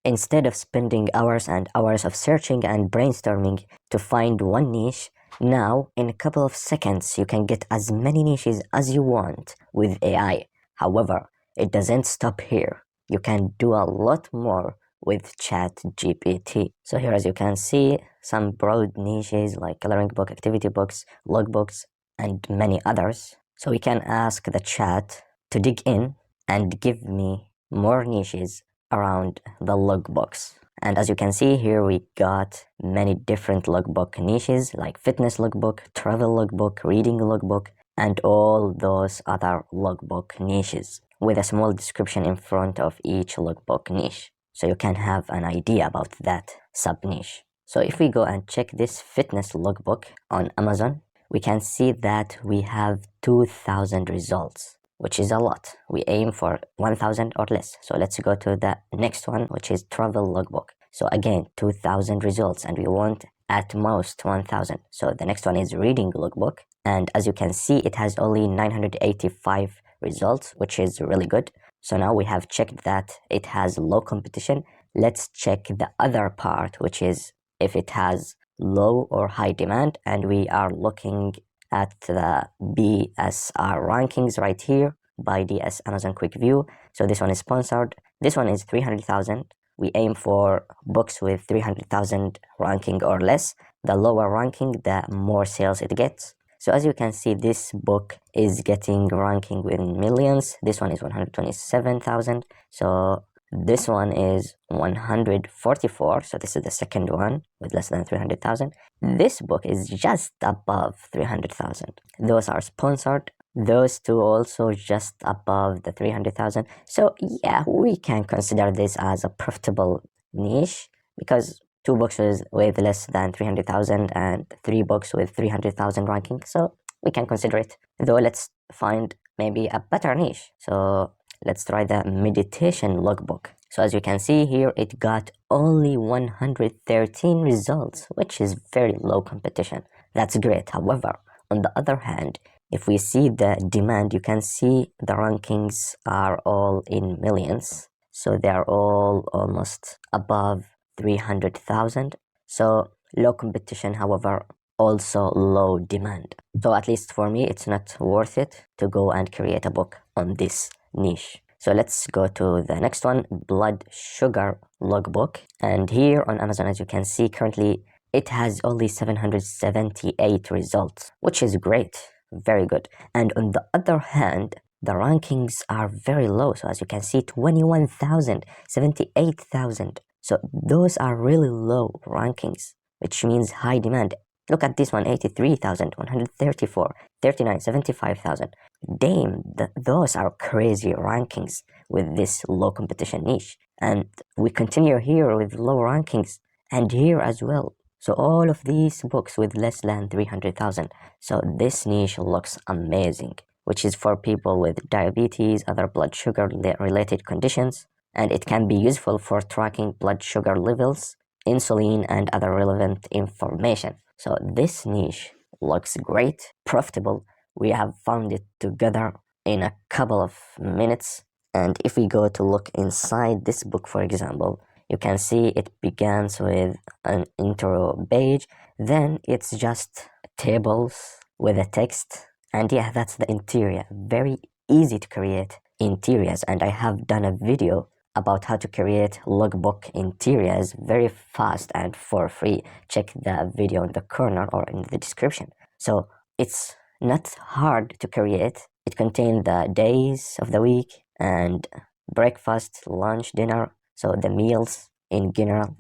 Instead of spending hours and hours of searching and brainstorming to find one niche, now in a couple of seconds you can get as many niches as you want with AI. However, it doesn't stop here. You can do a lot more with ChatGPT. So here, as you can see, some broad niches like coloring book, activity books, logbooks, and many others. So we can ask the chat to dig in and give me more niches around the logbooks. And as you can see here, we got many different logbook niches like fitness logbook, travel logbook, reading logbook, and all those other logbook niches with a small description in front of each logbook niche. So you can have an idea about that sub niche. So if we go and check this fitness logbook on Amazon, we can see that we have 2,000 results, which is a lot. We aim for 1,000 or less. So let's go to the next one, which is travel logbook. So again, 2,000 results, and we want at most 1,000. So the next one is reading logbook. And as you can see, it has only 985 results, which is really good. So now we have checked that it has low competition. Let's check the other part, which is if it has low or high demand, and we are looking at the BSR rankings right here by DS Amazon Quick View. So this one is sponsored. This one is 300,000. We aim for books with 300,000 ranking or less. The lower ranking, the more sales it gets. So as you can see, this book is getting ranking in millions. This one is 127,000. So this one is 144. So this is the second one with less than 300,000. This book is just above 300,000. Those are sponsored. Those two also just above the 300,000. So yeah, we can consider this as a profitable niche because 2 books with less than 300,000 and 3 books with 300,000 ranking. So we can consider it. Though let's find maybe a better niche. So let's try the meditation logbook. So as you can see here, it got only 113 results, which is very low competition. That's great. However, on the other hand, if we see the demand, you can see the rankings are all in millions. So they are all almost above 300,000. So low competition, however, also low demand. So at least for me, it's not worth it to go and create a book on this niche. So let's go to the next one, blood sugar logbook. And here on Amazon, as you can see, currently it has only 778 results, which is great, very good. And on the other hand, the rankings are very low. So as you can see, 21,000, 78,000. So those are really low rankings, which means high demand. Look at this one, 83,000, 134, 39, 75,000. Damn, those are crazy rankings with this low competition niche. And we continue here with low rankings and here as well. So all of these books with less than 300,000. So this niche looks amazing, which is for people with diabetes, other blood sugar related conditions. And it can be useful for tracking blood sugar levels, insulin, and other relevant information. So this niche looks great, profitable. We have found it together in a couple of minutes. And if we go to look inside this book, for example, you can see it begins with an intro page. Then it's just tables with a text. And yeah, that's the interior. Very easy to create interiors. And I have done a video about how to create logbook interiors very fast and for free. Check the video in the corner or in the description. So it's not hard to create. It contains the days of the week and breakfast, lunch, dinner. So the meals in general.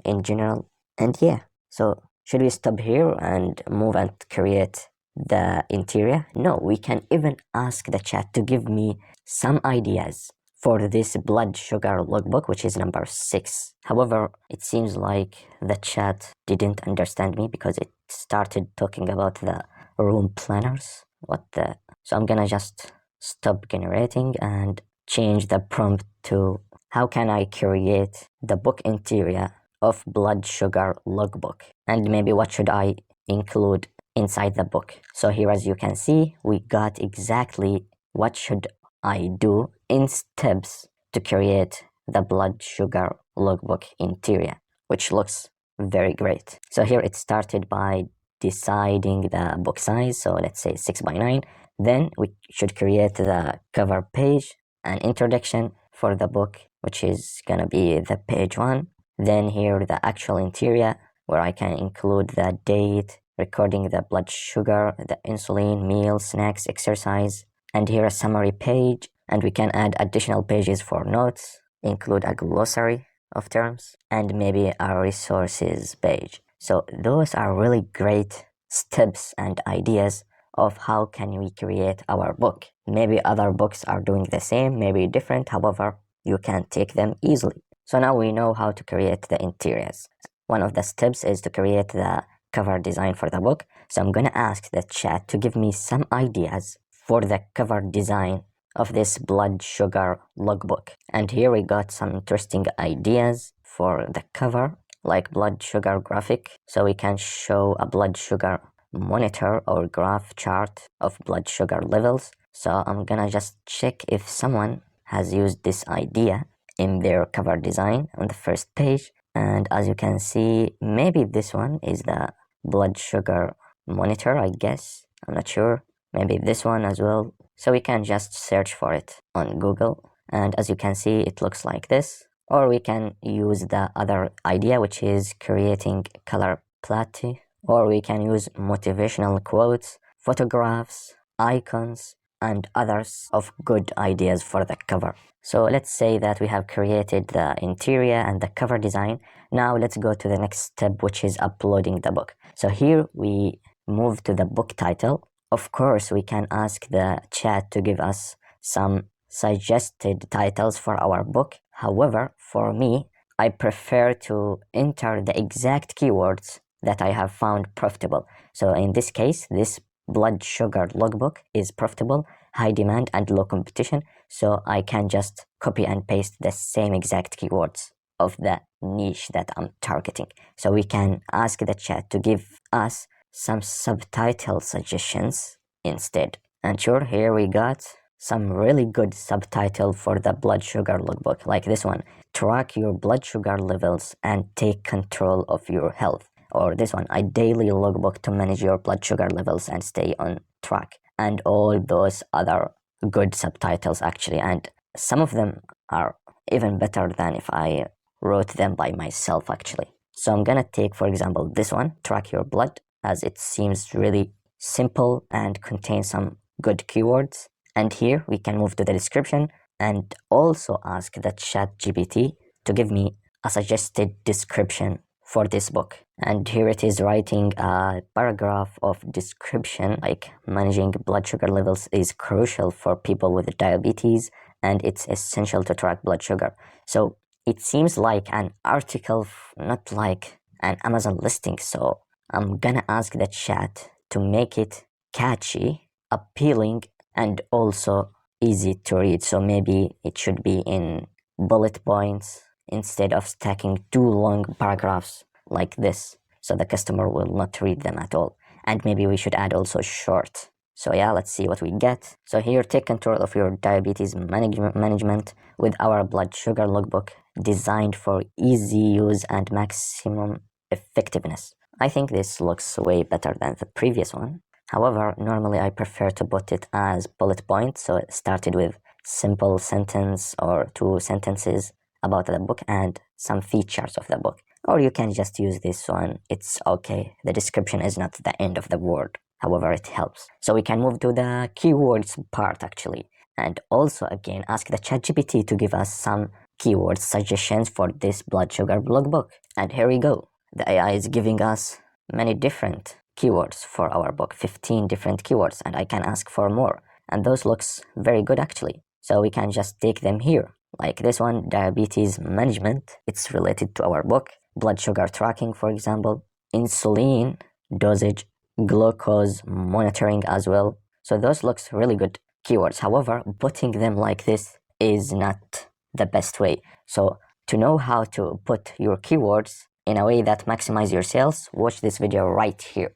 And yeah, so should we stop here and move and create the interior? No, we can even ask the chat to give me some ideas for this blood sugar logbook, which is number 6. However, it seems like the chat didn't understand me because it started talking about the room planners. So I'm gonna just stop generating and change the prompt to how can I create the book interior of blood sugar logbook, and maybe what should I include inside the book. So here, as you can see, we got exactly what should I do in steps to create the blood sugar logbook interior, which looks very great. So here it started by deciding the book size, so let's say 6 by 9. Then we should create the cover page, an introduction for the book, which is gonna be the page 1. Then here the actual interior, where I can include the date, recording the blood sugar, the insulin, meals, snacks, exercise, and here a summary page, and we can add additional pages for notes, include a glossary of terms, and maybe a resources page. So those are really great steps and ideas of how can we create our book. Maybe other books are doing the same, maybe different, however, you can take them easily. So now we know how to create the interiors. One of the steps is to create the cover design for the book. So I'm gonna ask the chat to give me some ideas for the cover design of this blood sugar logbook. And here we got some interesting ideas for the cover, like blood sugar graphic. So we can show a blood sugar monitor or graph chart of blood sugar levels. So I'm gonna just check if someone has used this idea in their cover design on the first page. And as you can see, maybe this one is the blood sugar monitor, I guess. I'm not sure. Maybe this one as well. So we can just search for it on Google. And as you can see, it looks like this. Or we can use the other idea, which is creating color palette. Or we can use motivational quotes, photographs, icons, and others of good ideas for the cover. So let's say that we have created the interior and the cover design. Now let's go to the next step, which is uploading the book. So here we move to the book title. Of course, we can ask the chat to give us some suggested titles for our book. However, for me, I prefer to enter the exact keywords that I have found profitable. So in this case, this blood sugar logbook is profitable, high demand, and low competition. So I can just copy and paste the same exact keywords of the niche that I'm targeting. So we can ask the chat to give us some subtitle suggestions instead. And sure, here we got some really good subtitle for the blood sugar logbook, like this one: track your blood sugar levels and take control of your health. Or this one: a daily logbook to manage your blood sugar levels and stay on track. And all those other good subtitles actually, and some of them are even better than if I wrote them by myself actually. So I'm gonna take, for example, this one: track your blood, as it seems really simple and contains some good keywords. And here we can move to the description and also ask the ChatGPT to give me a suggested description for this book. And here it is writing a paragraph of description like: managing blood sugar levels is crucial for people with diabetes and it's essential to track blood sugar. So it seems like an article, not like an Amazon listing. So I'm gonna ask the chat to make it catchy, appealing, and also easy to read. So maybe it should be in bullet points instead of stacking two long paragraphs like this, so the customer will not read them at all. And maybe we should add also short. So yeah, let's see what we get. So here: take control of your diabetes management with our blood sugar logbook, designed for easy use and maximum effectiveness. I think this looks way better than the previous one. However, normally I prefer to put it as bullet points, so it started with simple sentence or two sentences about the book and some features of the book. Or you can just use this one, it's okay. The description is not the end of the word, however it helps. So we can move to the keywords part actually, and also again ask the ChatGPT to give us some keyword suggestions for this blood sugar logbook. And here we go. The AI is giving us many different keywords for our book, 15 different keywords, and I can ask for more. And those looks very good actually. So we can just take them here. Like this one: diabetes management, it's related to our book. Blood sugar tracking, for example, insulin dosage, glucose monitoring as well. So those looks really good keywords. However, putting them like this is not the best way. So to know how to put your keywords in a way that maximize your sales, watch this video right here.